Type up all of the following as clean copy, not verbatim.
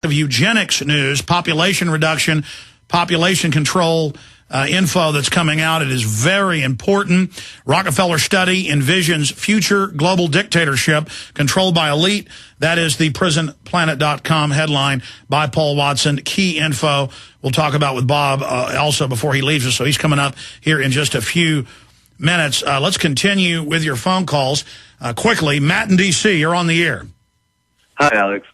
of eugenics news, population reduction, population control info that's coming out. It is very important. Rockefeller study envisions future global dictatorship controlled by elite. That is the prisonplanet.com headline by Paul Watson. Key info we'll talk about with Bob also before he leaves us. So he's coming up here in just a few minutes. Let's continue with your phone calls quickly. Matt in D.C., you're on the air. Hi, Alex.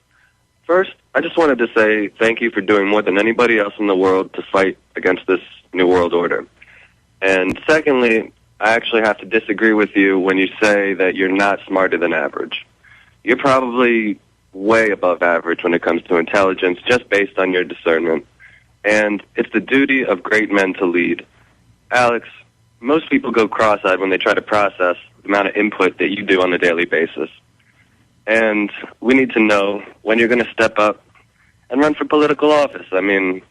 First, I just wanted to say thank you for doing more than anybody else in the world to fight against this New World Order. And secondly, I actually have to disagree with you when you say that you're not smarter than average. You're probably way above average when it comes to intelligence, just based on your discernment. And it's the duty of great men to lead. Alex, most people go cross-eyed when they try to process the amount of input that you do on a daily basis. And we need to know when you're going to step up and run for political office. I mean,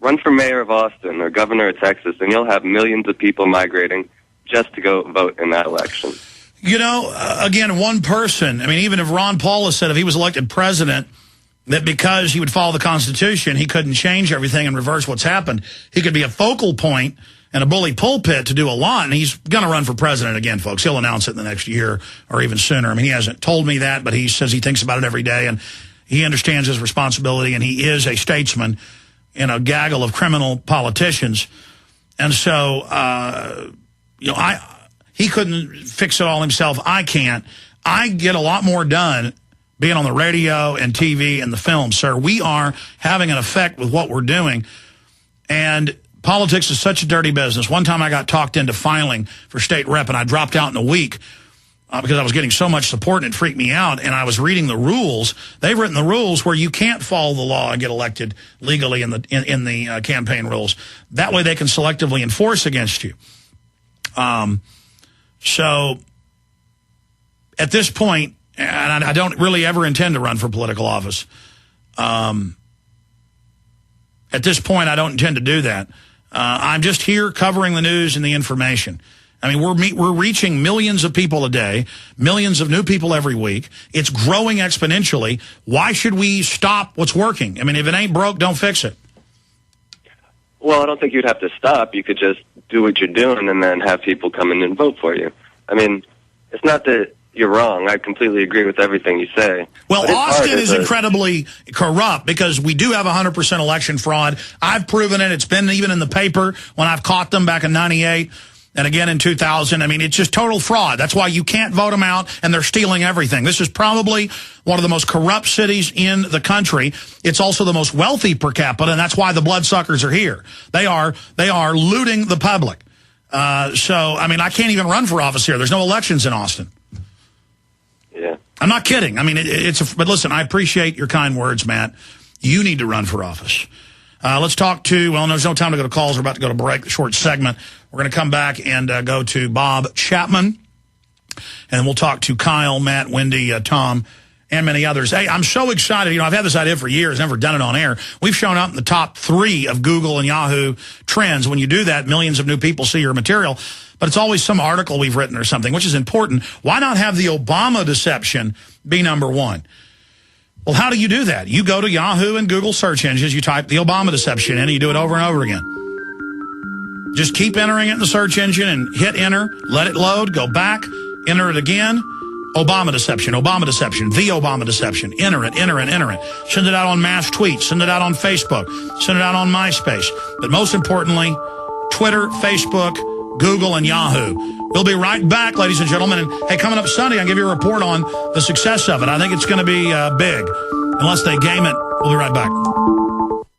run for mayor of Austin or governor of Texas, and you'll have millions of people migrating just to go vote in that election. You know, again, one person, I mean, even if Ron Paul has said if he was elected president, that because he would follow the Constitution, he couldn't change everything and reverse what's happened. He could be a focal point and a bully pulpit to do a lot, and he's going to run for president again, folks. He'll announce it in the next year or even sooner. I mean, he hasn't told me that, but he says he thinks about it every day, and he understands his responsibility, and he is a statesman in a gaggle of criminal politicians. And so, you know, he couldn't fix it all himself. I can't. I get a lot more done being on the radio and TV and the film, sir. We are having an effect with what we're doing, and politics is such a dirty business. One time I got talked into filing for state rep, and I dropped out in a week because I was getting so much support, and it freaked me out. And I was reading the rules. They've written the rules where you can't follow the law and get elected legally in the campaign rules. That way they can selectively enforce against you. So at this point, and I don't really ever intend to run for political office. At this point, I don't intend to do that. I'm just here covering the news and the information. I mean, we're reaching millions of people a day, millions of new people every week. It's growing exponentially. Why should we stop what's working? I mean, if it ain't broke, don't fix it. Well, I don't think you'd have to stop. You could just do what you're doing and then have people come in and vote for you. I mean, it's not that you're wrong. I completely agree with everything you say. Well, Austin is incredibly corrupt because we do have 100% election fraud. I've proven it. It's been even in the paper when I've caught them back in '98 and again in 2000. I mean, it's just total fraud. That's why you can't vote them out, and they're stealing everything. This is probably one of the most corrupt cities in the country. It's also the most wealthy per capita, and that's why the bloodsuckers are here. They are looting the public. So, I mean, I can't even run for office here. There's no elections in Austin. Yeah. I'm not kidding. I mean, but listen, I appreciate your kind words, Matt. You need to run for office. Let's talk to, well, there's no time to go to calls. We're about to go to break, the short segment. We're going to come back and go to Bob Chapman. And we'll talk to Kyle, Matt, Wendy, Tom, and many others. Hey, I'm so excited. You know, I've had this idea for years, never done it on air. We've shown up in the top 3 of Google and Yahoo trends. When you do that, millions of new people see your material. But it's always some article we've written or something, which is important. Why not have the Obama deception be number 1? Well, how do you do that? You go to Yahoo and Google search engines, you type the Obama deception in, and you do it over and over again. Just keep entering it in the search engine and hit enter, let it load, go back, enter it again. Obama deception, the Obama deception. Enter it, enter it, enter it. Send it out on mass tweets, send it out on Facebook, send it out on MySpace. But most importantly, Twitter, Facebook, Google, and Yahoo. We'll be right back, ladies and gentlemen. And hey, coming up Sunday, I'll give you a report on the success of it. I think it's going to be big. Unless they game it, we'll be right back.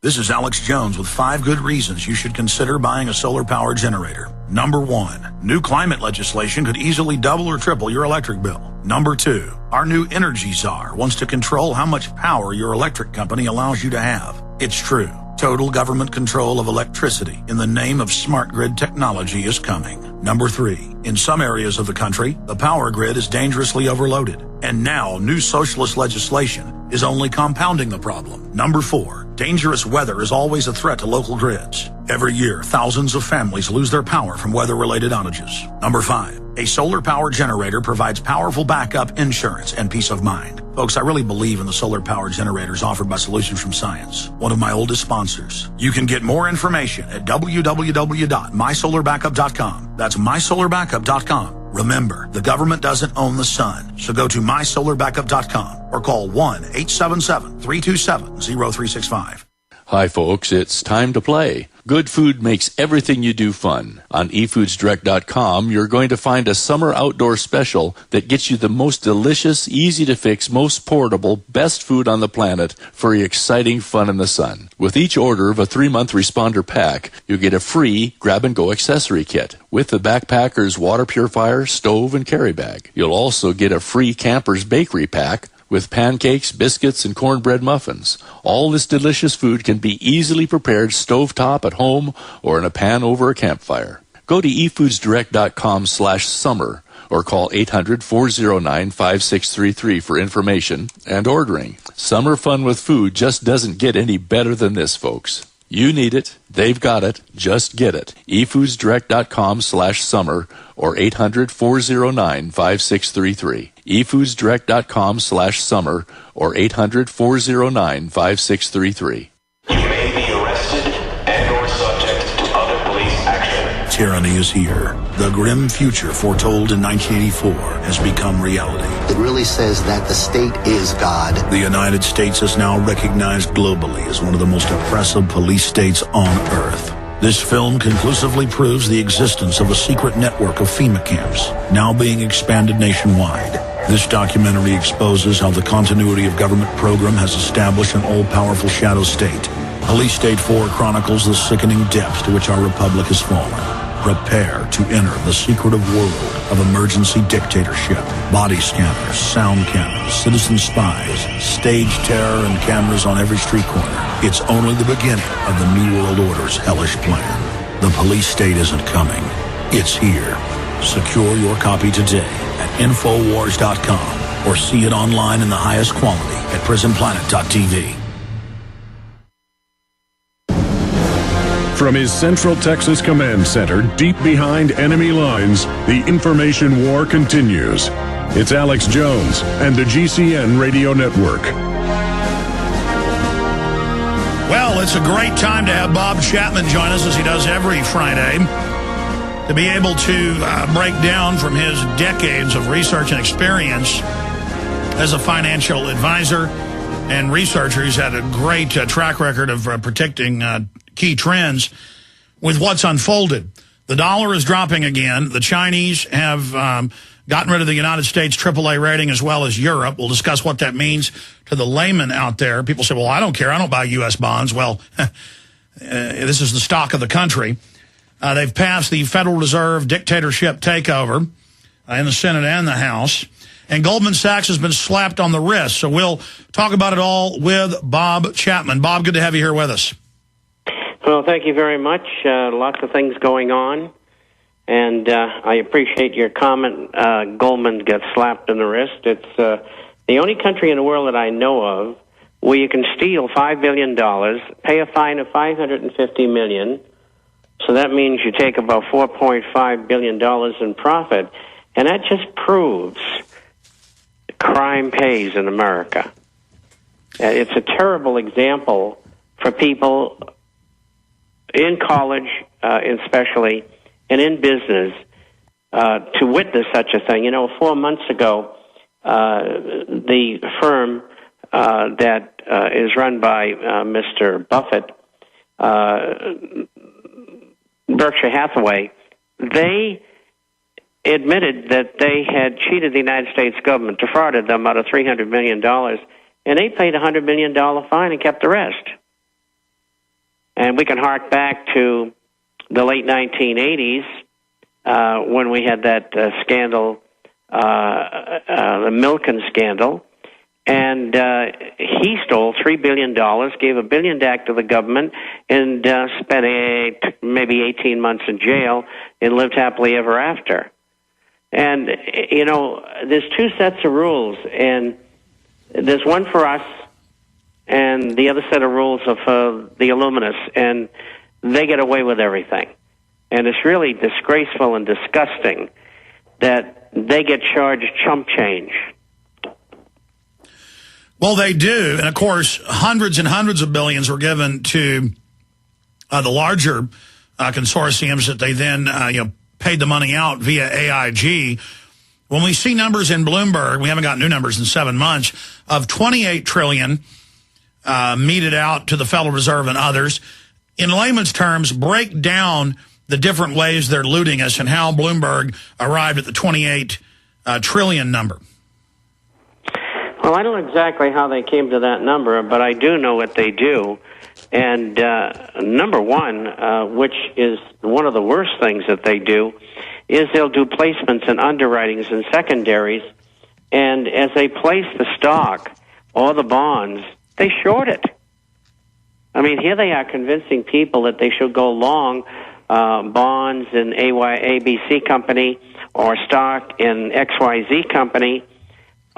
This is Alex Jones with 5 good reasons you should consider buying a solar power generator. Number 1, new climate legislation could easily double or triple your electric bill. Number 2, our new energy czar wants to control how much power your electric company allows you to have. It's true. Total government control of electricity in the name of smart grid technology is coming. Number 3, in some areas of the country, the power grid is dangerously overloaded. And now, new socialist legislation is only compounding the problem. Number 4, dangerous weather is always a threat to local grids. Every year, thousands of families lose their power from weather-related outages. Number 5, a solar power generator provides powerful backup insurance and peace of mind. Folks, I really believe in the solar power generators offered by Solutions from Science, one of my oldest sponsors. You can get more information at www.mysolarbackup.com. That's mysolarbackup.com. Remember, the government doesn't own the sun, so go to mysolarbackup.com or call 1-877-327-0365. Hi, folks. It's time to play. Good food makes everything you do fun. On eFoodsDirect.com, you're going to find a summer outdoor special that gets you the most delicious, easy-to-fix, most portable, best food on the planet for exciting fun in the sun. With each order of a 3-month responder pack, you get a free grab-and-go accessory kit with the backpacker's water purifier, stove, and carry bag. You'll also get a free camper's bakery pack with pancakes, biscuits, and cornbread muffins. All this delicious food can be easily prepared stovetop at home or in a pan over a campfire. Go to efoodsdirect.com/summer or call 800-409-5633 for information and ordering. Summer fun with food just doesn't get any better than this, folks. You need it. They've got it. Just get it. efoodsdirect.com/summer or 800-409-5633. efoodsdirect.com/summer or 800-409-5633. You may be arrested and or subject to other police action. Tyranny is here. The grim future foretold in 1984 has become reality. It really says that the state is God. The United States is now recognized globally as one of the most oppressive police states on earth. This film conclusively proves the existence of a secret network of FEMA camps, now being expanded nationwide. This documentary exposes how the continuity of government program has established an all-powerful shadow state. Police State 4 chronicles the sickening depths to which our republic has fallen. Prepare to enter the secretive world of emergency dictatorship. Body scanners, sound cannons, citizen spies, stage terror, and cameras on every street corner. It's only the beginning of the New World Order's hellish plan. The police state isn't coming. It's here. Secure your copy today at Infowars.com or see it online in the highest quality at prisonplanet.tv. From his Central Texas Command Center, deep behind enemy lines, the information war continues. It's Alex Jones and the GCN Radio Network. Well, it's a great time to have Bob Chapman join us, as he does every Friday, to be able to break down from his decades of research and experience as a financial advisor and researcher. He's had a great track record of predicting key trends with what's unfolded. The dollar is dropping again. The Chinese have gotten rid of the United States AAA rating as well as Europe. We'll discuss what that means to the layman out there. People say, well, I don't care. I don't buy U.S. bonds. Well, this is the stock of the country. They've passed the Federal Reserve dictatorship takeover in the Senate and the House. And Goldman Sachs has been slapped on the wrist. So we'll talk about it all with Bob Chapman. Bob, good to have you here with us. Well, thank you very much. Lots of things going on. And I appreciate your comment. Goldman gets slapped in the wrist. It's the only country in the world that I know of where you can steal $5 billion, pay a fine of $550 million. So that means you take about $4.5 billion in profit. And that just proves crime pays in America. It's a terrible example for people in college, especially, and in business, to witness such a thing. 4 months ago, the firm that is run by Mr. Buffett, Berkshire Hathaway, they admitted that they had cheated the United States government, defrauded them out of $300 million, and they paid a $100 million fine and kept the rest. And we can hark back to the late 1980s when we had that scandal, the Milken scandal, and he stole $3 billion, gave $1 billion back to the government, and spent maybe 18 months in jail and lived happily ever after. And, there's two sets of rules, and there's one for us, and the other set of rules are for the Illuminists, and they get away with everything. And it's really disgraceful and disgusting that they get charged chump change. Well, they do. And, of course, hundreds and hundreds of billions were given to the larger consortiums that they then paid the money out via AIG. When we see numbers in Bloomberg, we haven't got new numbers in 7 months, of $28 trillion meted out to the Federal Reserve and others. In layman's terms, break down the different ways they're looting us and how Bloomberg arrived at the 28 trillion number. Well, I don't know exactly how they came to that number, but I do know what they do. And number one, which is one of the worst things that they do, is they'll do placements and underwritings and secondaries, and as they place the stock or the bonds, they short it. I mean, here they are convincing people that they should go long bonds in ABC company or stock in XYZ company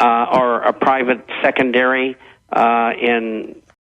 or a private secondary in